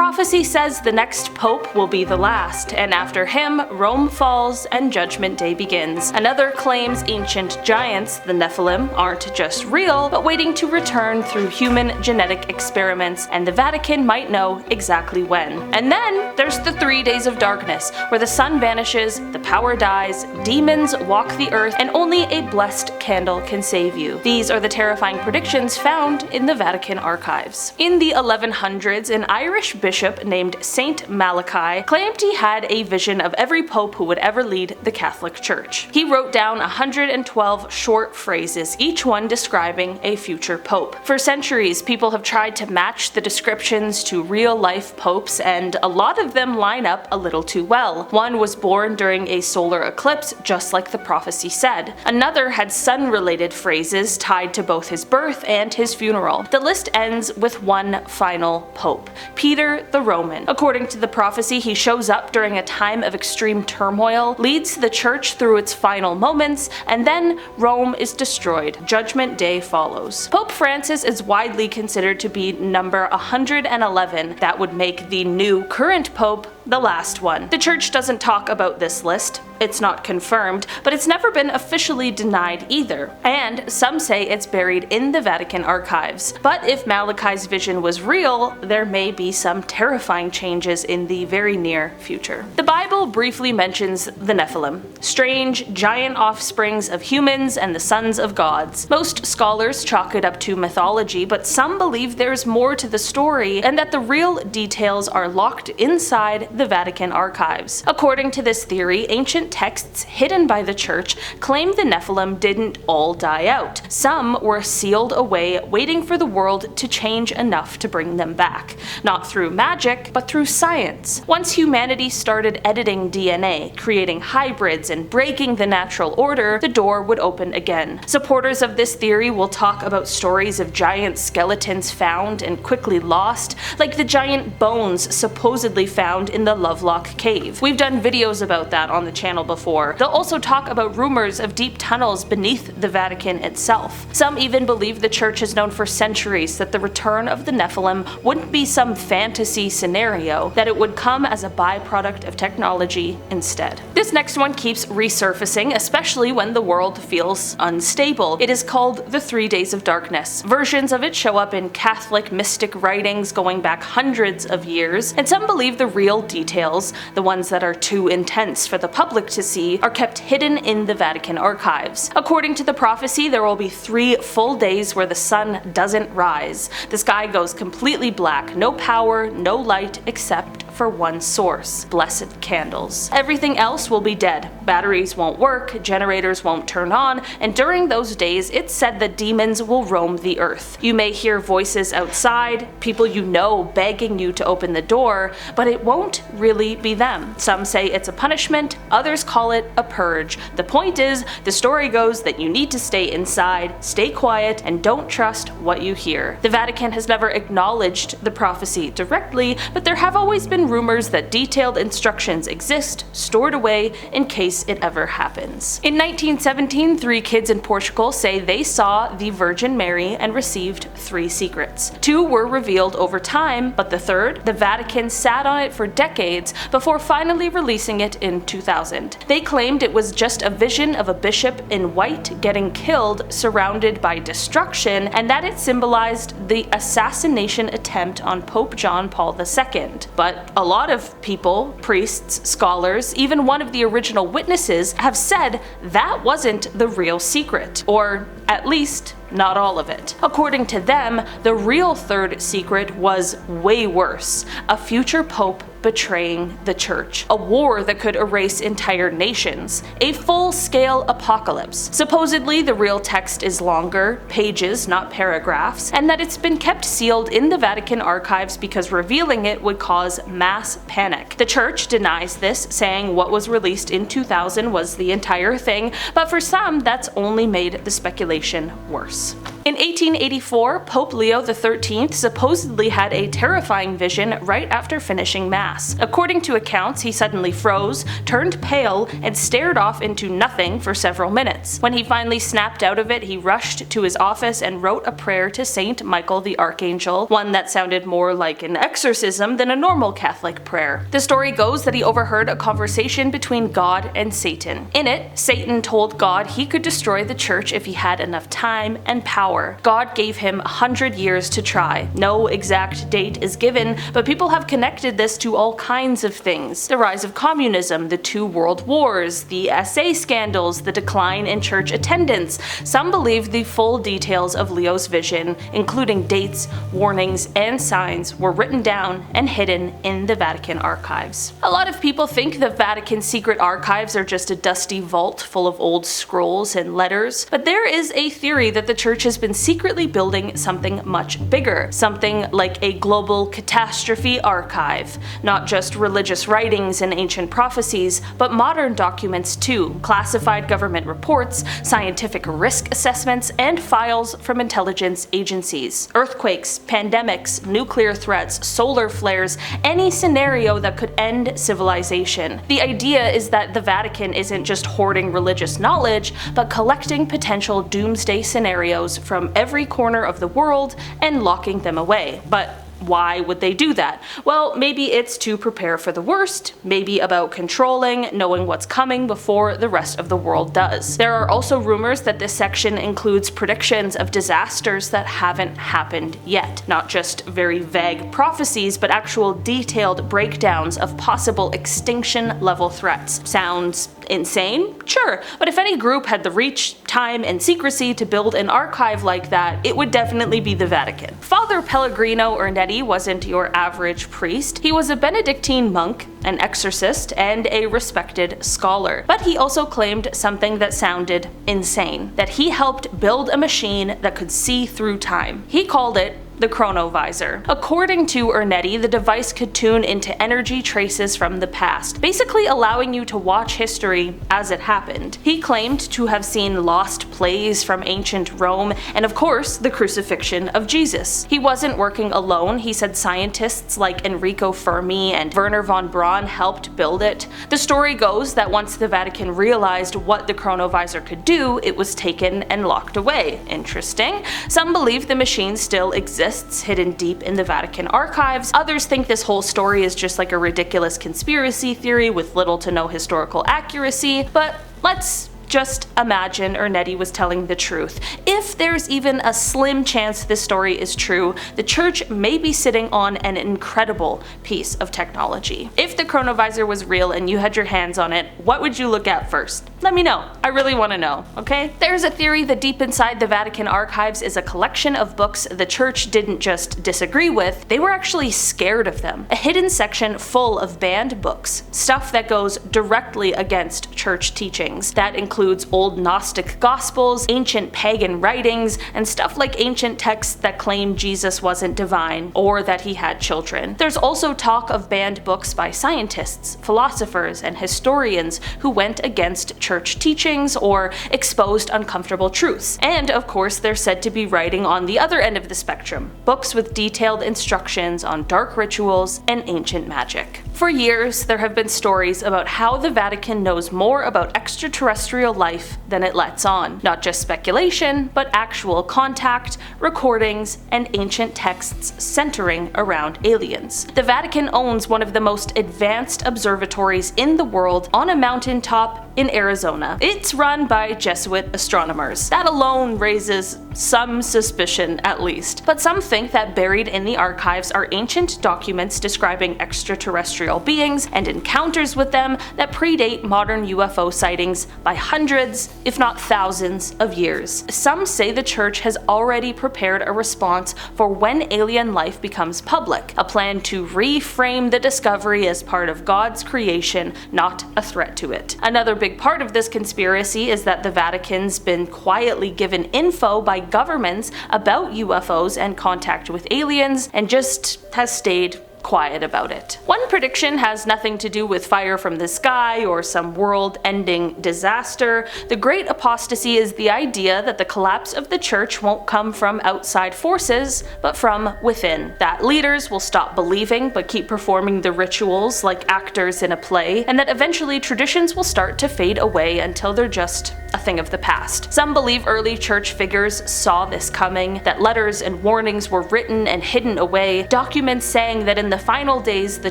prophecy says the next pope will be the last, and after him, Rome falls and Judgment Day begins. Another claims ancient giants, the Nephilim, aren't just real, but waiting to return through human genetic experiments, and the Vatican might know exactly when. And then there's the 3 days of darkness, where the sun vanishes, the power dies, demons walk the earth, and only a blessed candle can save you. These are the terrifying predictions found in the Vatican Archives. In the 1100s, an Irish bishop named Saint Malachi claimed he had a vision of every pope who would ever lead the Catholic Church. He wrote down 112 short phrases, each one describing a future pope. For centuries, people have tried to match the descriptions to real-life popes, and a lot of them line up a little too well. One was born during a solar eclipse, just like the prophecy said. Another had sun-related phrases tied to both his birth and his funeral. The list ends with one final pope, Peter the Roman. According to the prophecy, he shows up during a time of extreme turmoil, leads the church through its final moments, and then Rome is destroyed. Judgment Day follows. Pope Francis is widely considered to be number 111. That would make the new current pope the last one. The church doesn't talk about this list. It's not confirmed, but it's never been officially denied either, and some say it's buried in the Vatican Archives. But if Malachi's vision was real, there may be some terrifying changes in the very near future. The Bible briefly mentions the Nephilim, strange, giant offsprings of humans and the sons of gods. Most scholars chalk it up to mythology, but some believe there's more to the story and that the real details are locked inside the Vatican Archives. According to this theory, ancient texts hidden by the church claim the Nephilim didn't all die out. Some were sealed away, waiting for the world to change enough to bring them back. Not through magic, but through science. Once humanity started editing DNA, creating hybrids, and breaking the natural order, the door would open again. Supporters of this theory will talk about stories of giant skeletons found and quickly lost, like the giant bones supposedly found in the Lovelock Cave. We've done videos about that on the channel before. They'll also talk about rumors of deep tunnels beneath the Vatican itself. Some even believe the church has known for centuries that the return of the Nephilim wouldn't be some fantasy scenario, that it would come as a byproduct of technology instead. This next one keeps resurfacing, especially when the world feels unstable. It is called the 3 Days of Darkness. Versions of it show up in Catholic mystic writings going back hundreds of years, and some believe the real details, the ones that are too intense for the public to see, are kept hidden in the Vatican Archives. According to the prophecy, there will be 3 full days where the sun doesn't rise. The sky goes completely black, no power, no light except for one source: blessed candles. Everything else will be dead. Batteries won't work, generators won't turn on, and during those days it's said that demons will roam the earth. You may hear voices outside, people you know begging you to open the door, but it won't really be them. Some say it's a punishment, others call it a purge. The point is, the story goes that you need to stay inside, stay quiet, and don't trust what you hear. The Vatican has never acknowledged the prophecy directly, but there have always been rumors that detailed instructions exist, stored away in case it ever happens. In 1917, 3 kids in Portugal say they saw the Virgin Mary and received 3 secrets. 2 were revealed over time, but the third, the Vatican sat on it for decades before finally releasing it in 2000. They claimed it was just a vision of a bishop in white getting killed surrounded by destruction, and that it symbolized the assassination attempt on Pope John Paul II. But a lot of people, priests, scholars, even one of the original witnesses, have said that wasn't the real secret, or at least not all of it. According to them, the real third secret was way worse: a future pope betraying the church, a war that could erase entire nations, a full-scale apocalypse. Supposedly, the real text is longer, pages, not paragraphs, and that it's been kept sealed in the Vatican Archives because revealing it would cause mass panic. The church denies this, saying what was released in 2000 was the entire thing, but for some, that's only made the speculation worse. In 1884, Pope Leo XIII supposedly had a terrifying vision right after finishing Mass. Mass. According to accounts, he suddenly froze, turned pale, and stared off into nothing for several minutes. When he finally snapped out of it, he rushed to his office and wrote a prayer to Saint Michael the Archangel, one that sounded more like an exorcism than a normal Catholic prayer. The story goes that he overheard a conversation between God and Satan. In it, Satan told God he could destroy the church if he had enough time and power. God gave him 100 years to try. No exact date is given, but people have connected this to all kinds of things. The rise of communism, the 2 world wars, the SA scandals, the decline in church attendance. Some believe the full details of Leo's vision, including dates, warnings, and signs, were written down and hidden in the Vatican Archives. A lot of people think the Vatican's secret archives are just a dusty vault full of old scrolls and letters, but there is a theory that the church has been secretly building something much bigger, something like a global catastrophe archive. Not just religious writings and ancient prophecies, but modern documents too, classified government reports, scientific risk assessments, and files from intelligence agencies. Earthquakes, pandemics, nuclear threats, solar flares, any scenario that could end civilization. The idea is that the Vatican isn't just hoarding religious knowledge, but collecting potential doomsday scenarios from every corner of the world and locking them away. But why would they do that? Well, maybe it's to prepare for the worst, maybe about controlling, knowing what's coming before the rest of the world does. There are also rumors that this section includes predictions of disasters that haven't happened yet. Not just very vague prophecies, but actual detailed breakdowns of possible extinction level threats. Sounds insane? Sure, but if any group had the reach, time, and secrecy to build an archive like that, it would definitely be the Vatican. Father Pellegrino Ernetti wasn't your average priest. He was a Benedictine monk, an exorcist, and a respected scholar. But he also claimed something that sounded insane, that he helped build a machine that could see through time. He called it the Chronovisor. According to Ernetti, the device could tune into energy traces from the past, basically allowing you to watch history as it happened. He claimed to have seen lost plays from ancient Rome, and of course, the crucifixion of Jesus. He wasn't working alone. He said scientists like Enrico Fermi and Werner von Braun helped build it. The story goes that once the Vatican realized what the Chronovisor could do, it was taken and locked away. Interesting. Some believe the machine still exists, hidden deep in the Vatican archives. Others think this whole story is just like a ridiculous conspiracy theory with little to no historical accuracy, but let's just imagine Ernetti was telling the truth. If there's even a slim chance this story is true, the church may be sitting on an incredible piece of technology. If the Chronovisor was real and you had your hands on it, what would you look at first? Let me know. I really want to know, okay? There's a theory that deep inside the Vatican archives is a collection of books the church didn't just disagree with, they were actually scared of them. A hidden section full of banned books, stuff that goes directly against church teachings. That includes old Gnostic Gospels, ancient pagan writings, and stuff like ancient texts that claim Jesus wasn't divine or that he had children. There's also talk of banned books by scientists, philosophers, and historians who went against church teachings or exposed uncomfortable truths. And of course, they're said to be writing on the other end of the spectrum, books with detailed instructions on dark rituals and ancient magic. For years, there have been stories about how the Vatican knows more about extraterrestrial life than it lets on. Not just speculation, but actual contact, recordings, and ancient texts centering around aliens. The Vatican owns one of the most advanced observatories in the world on a mountaintop in Arizona. It's run by Jesuit astronomers. That alone raises some suspicion, at least. But some think that buried in the archives are ancient documents describing extraterrestrial beings and encounters with them that predate modern UFO sightings by hundreds, if not thousands, of years. Some say the church has already prepared a response for when alien life becomes public, a plan to reframe the discovery as part of God's creation, not a threat to it. Another big part of this conspiracy is that the Vatican's been quietly given info by governments about UFOs and contact with aliens, and just has stayed quiet about it. One prediction has nothing to do with fire from the sky or some world-ending disaster. The Great Apostasy is the idea that the collapse of the church won't come from outside forces, but from within. That leaders will stop believing but keep performing the rituals like actors in a play, and that eventually traditions will start to fade away until they're just a thing of the past. Some believe early church figures saw this coming, that letters and warnings were written and hidden away, documents saying that in the final days the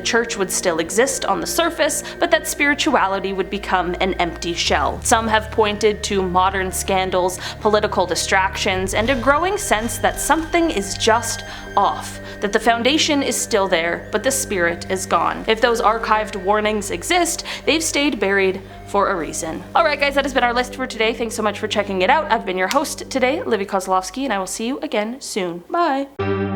church would still exist on the surface, but that spirituality would become an empty shell. Some have pointed to modern scandals, political distractions, and a growing sense that something is just off, that the foundation is still there, but the spirit is gone. If those archived warnings exist, they've stayed buried for a reason. Alright guys, that has been our list for today. Thanks so much for checking it out. I've been your host today, Livy Kozlovsky, and I will see you again soon. Bye!